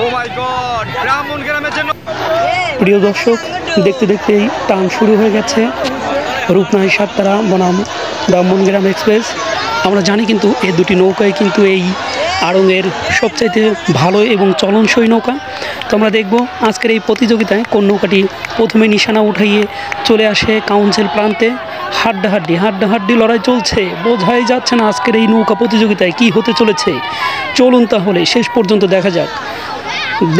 ও মাই god, ব্রাহ্মণগ্রামের জন্য। প্রিয় দর্শক, দেখতে দেখতেই টান শুরু হয়ে গেছে রূপনাই সাততারা বনাম ব্রাহ্মণগ্রাম এক্সপ্রেস। আমরা জানি কিন্তু এই দুটি নৌকাই কিন্তু এই আড়ংয়ের সবচাইতে ভালো এবং চলনসই নৌকা। তো আমরা দেখব আজকের এই প্রতিযোগিতায় কোন নৌকাটি প্রথমে নিশানা উঠাইয়ে চলে আসে কাউন্সিল প্রান্তে। হাড্ডাহাড্ডি লড়াই চলছে, বোঝাই যাচ্ছে না আজকের এই নৌকা প্রতিযোগিতায় কি হতে চলেছে। চলুন তাহলে শেষ পর্যন্ত দেখা যাক।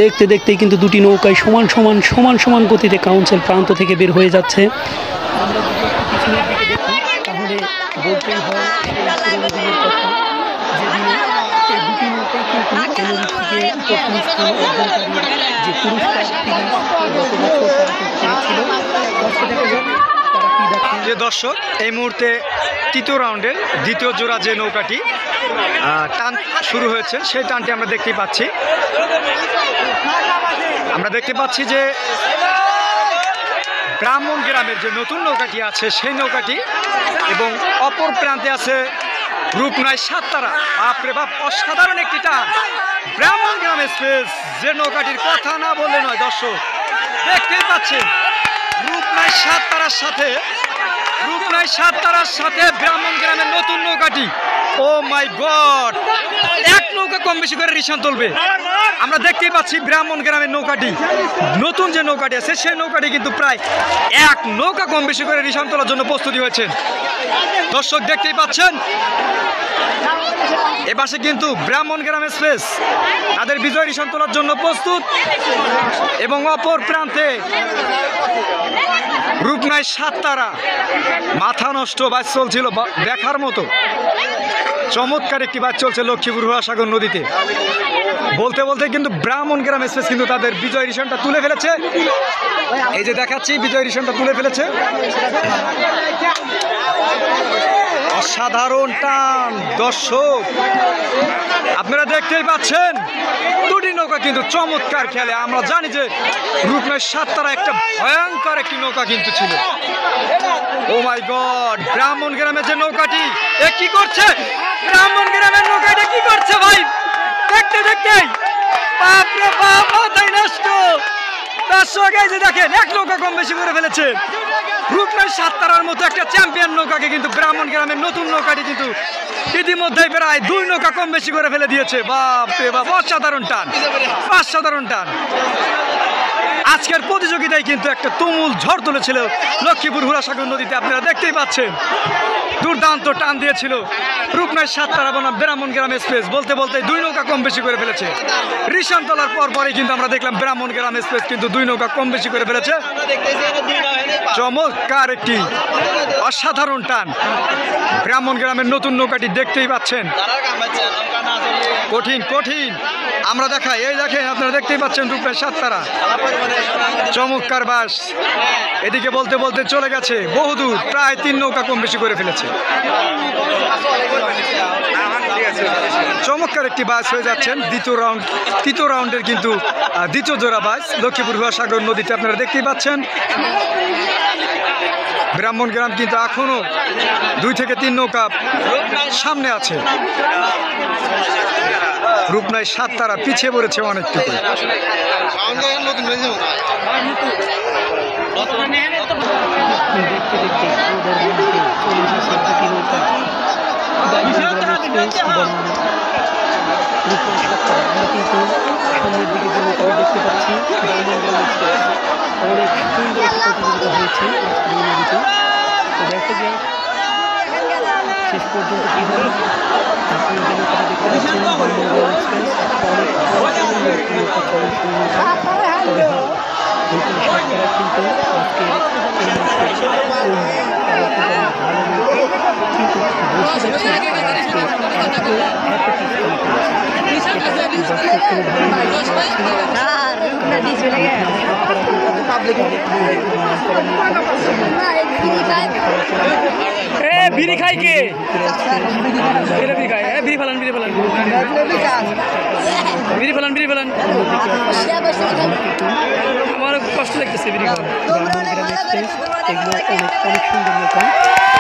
দেখতে দেখতেই কিন্তু দুটি নৌকায় সমান গতিতে কাউন্সিল প্রান্ত থেকে বের হয়ে যাচ্ছে। তাহলে বলতেই হয় সেই পুরোনো দিনের কথা, যেদিনে এই দুটি নৌকা কিন্তু অলিম্পিকে প্রথম স্থান অর্জনকারী যে পুরস্কার তিনি গত বছর তারা কিন্তু পেয়েছিল। আজকে দেখা যাক তারা কি দেখে। যে দর্শক, এই মুহূর্তে তৃতীয় রাউন্ডের দ্বিতীয় জোড়া যে নৌকাটি টান শুরু হয়েছে, সেই টানটি আমরা দেখতে পাচ্ছি যে ব্রাহ্মণগ্রামের যে নতুন নৌকাটি আছে সেই নৌকাটি, এবং অপর প্রান্তে আছে রূপনাই সাততারা। বাপরে বাপ, অসাধারণ একটি টান। ব্রাহ্মণগ্রাম এক্সপ্রেস যে নৌকাটির কথা না বললে নয়। দর্শক দেখতেই পাচ্ছেন রূপনাই সাততারার সাথে ব্রাহ্মণগ্রামের নতুন নৌকাটি। ও মাই গড, এক নৌকা কম বেশি করে রিসান তুলবে। আমরা দেখতেই পাচ্ছি ব্রাহ্মণগ্রামের নৌকাটি, নতুন যে নৌকাটি আছে সেই নৌকাটি কিন্তু প্রায় এক নৌকা কম বেশি করে রিসান তোলার জন্য প্রস্তুতি হয়েছে। দর্শক দেখতেই পাচ্ছেন এপাশে কিন্তু ব্রাহ্মণগ্রাম এক্সপ্রেস তাদের বিজয় রিসান তোলার জন্য প্রস্তুত, এবং অপর প্রান্তে রূপনাই সাততারা। মাথা নষ্ট বাইচ চলছিল, দেখার মতো চমৎকার একটি বাইচ চলছে লক্ষ্মীপুর হুয়াসাগর নদীতে। বলতে বলতে কিন্তু ব্রাহ্মণগ্রাম এক্সপ্রেস কিন্তু তাদের বিজয় রিসানটা তুলে ফেলেছে। এই যে দেখাচ্ছি, বিজয় রিসানটা তুলে ফেলেছে। অসাধারণ টান। দর্শক আপনারা দেখতেই পাচ্ছেন দুটি নৌকা কিন্তু চমৎকার খেলে। আমরা জানি যে রূপনাই সাততারা একটা ভয়ঙ্কর একটি নৌকা কিন্তু ছিল। ও মাই গড, ব্রাহ্মণগ্রামের যে নৌকাটি কি করছে, ব্রাহ্মণগ্রামের নৌকাটা কি করছে ভাই, দেখতে বাপরে বাপ, মাথায় নষ্ট। দর্শক এই যে দেখেন, এক নৌকা কম বেশি করে ফেলেছে। রূপনাই সাততারার মতো একটা চ্যাম্পিয়ন নৌকাকে কিন্তু ব্রাহ্মণগ্রামের নতুন নৌকাটি কিন্তু ইতিমধ্যেই প্রায় দুই নৌকা কম বেশি করে ফেলে দিয়েছে। বাপরে বাপ, অসাধারণ টান। আজকের প্রতিযোগিতায় কিন্তু একটা তুমুল ঝড় তুলেছিল লক্ষ্মীপুর হুয়াসাগর নদীতে। আপনারা দেখতেই পাচ্ছেন দুর্দান্ত টান দিয়েছিল রূপনাই সাততারা বনাম ব্রাহ্মণগ্রাম এক্সপ্রেস। বলতে বলতে দুই নৌকা কম বেশি করে ফেলেছে। রিসান তোলার পরে কিন্তু আমরা দেখলাম ব্রাহ্মণগ্রাম এক্সপ্রেস কিন্তু দুই নৌকা কম বেশি করে ফেলেছে। চমৎকার একটি অসাধারণ টান। ব্রাহ্মণগ্রামের নতুন নৌকাটি দেখতেই পাচ্ছেন, কঠিন। আমরা দেখাই, এই দেখেন আপনারা দেখতেই পাচ্ছেন রূপনাই সাততারা চমৎকার বাস। এদিকে বলতে বলতে চলে গেছে বহুদূর, প্রায় তিন নৌকা কম বেশি করে ফেলেছে। চমৎকার একটি বাস হয়ে যাচ্ছেন তৃতীয় রাউন্ডের কিন্তু দ্বিতীয় জোড়া বাস লক্ষ্মীপুর হুয়াসাগর নদীতে। আপনারা দেখতেই পাচ্ছেন ব্রাহ্মণগ্রাম কিন্তু এখনো 2 থেকে 3 নৌকা সামনে আছে। রূপনাই সাততারা পিছিয়ে পড়েছে অনেকটুকু। সামনের দিকে যে নৌকা দেখতে পাচ্ছি অনেক সুন্দর একটি প্রতিযোগিতা হয়েছে আজকের এই নদীতে। তো দেখা যাক শেষ পর্যন্ত কী হয়। আপনারা যে নৌকাটা দেখতে পাচ্ছেন ব্রাহ্মণগ্রাম এক্সপ্রেস, অনেক সুন্দর একটি নৌকা, চলনসই নৌকা। তবে হ্যাঁ, রূপনাই সাততারা কিন্তু আজকের এই ম্যাচে ভালো নৌকা, কিন্তু বোঝা যাচ্ছে তারা আজকে এত পিছন করেছে। দর্শক কোনো ভালো বিড়ি খাই কে বিড়ি ফেলান আমার কষ্ট লাগতেছে বিড়ি খাওয়া। ব্রাহ্মণগ্রাম এক্সপ্রেস এগুলো অনেক সুন্দর নৌকা,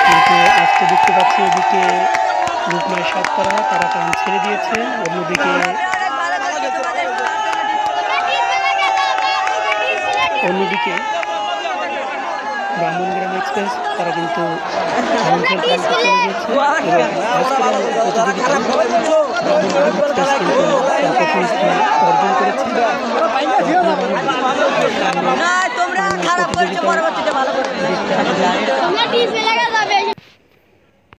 কিন্তু আজকে দেখতে পাচ্ছি এদিকে রূপনাই সাততারা তারা টান ছেড়ে দিয়েছে, অন্যদিকে অন্যদিকে ব্রাহ্মণগ্রাম এক্সপ্রেস তারা কিন্তু ধ্বংসের প্রান্তে চলে গিয়েছে এবং আজকের প্রতিযোগিতায় ব্রাহ্মণগ্রাম এক্সপ্রেস কিন্তু প্রথম স্থান অর্জন করেছে।